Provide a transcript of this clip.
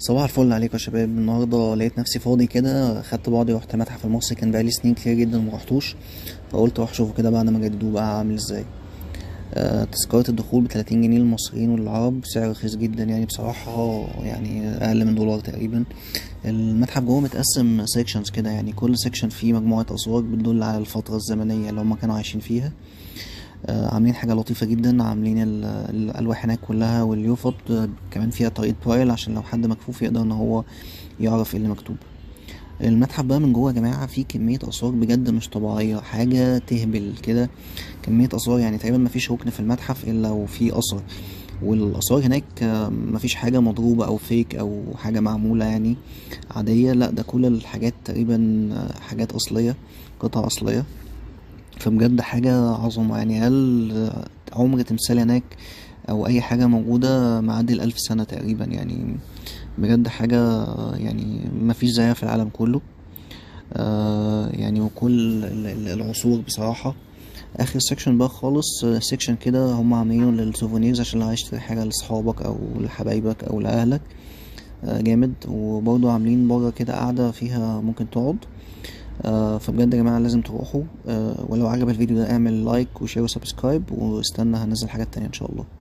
صباح الفل عليكم يا شباب. النهارده لقيت نفسي فاضي كده، خدت بعضي رحت المتحف المصري. كان بقالي سنين كتير جدا ما رحتوش، فقلت اروح اشوفه كده بعد ما جددوه بقى عامل ازاي. تذكرة الدخول ب30 جنيه للمصريين والعرب، سعر رخيص جدا يعني بصراحة، يعني أقل من دولار تقريبا. المتحف جوه متقسم سيكشنز كده، يعني كل سيكشن فيه مجموعة أسواق بتدل على الفترة الزمنية اللي هما كانوا عايشين فيها. عاملين حاجة لطيفة جدا، عاملين الألواح هناك كلها واليوفط، كمان فيها طريقة برايل عشان لو حد مكفوف يقدر ان هو يعرف ايه اللي مكتوب. المتحف بقى من جوه يا جماعة فيه كمية آثار بجد مش طبيعية، حاجة تهبل كده. كمية آثار يعني تقريبا مفيش ركن في المتحف إلا وفيه أثر. والآثار هناك مفيش حاجة مضروبة أو فيك أو حاجة معمولة يعني عادية، لأ ده كل الحاجات تقريبا حاجات أصلية، قطع أصلية. فبجد حاجة عظمة يعني. هل عمر تمثال هناك أو أي حاجة موجودة معدي ال1000 سنة تقريبا يعني. بجد حاجة يعني مفيش زيها في العالم كله. يعني وكل العصور بصراحة. آخر سيكشن بقى خالص، سيكشن كده هم عاملينه للسوفونيرز عشان لو عايز تشتري حاجة لصحابك أو لحبايبك أو لأهلك. جامد. وبرضه عاملين برا كده قاعدة فيها ممكن تقعد. فبجد يا جماعة لازم تروحوا. ولو عجب الفيديو ده اعمل لايك وشير وسبسكرايب، واستنى هنزل حاجات تانية ان شاء الله.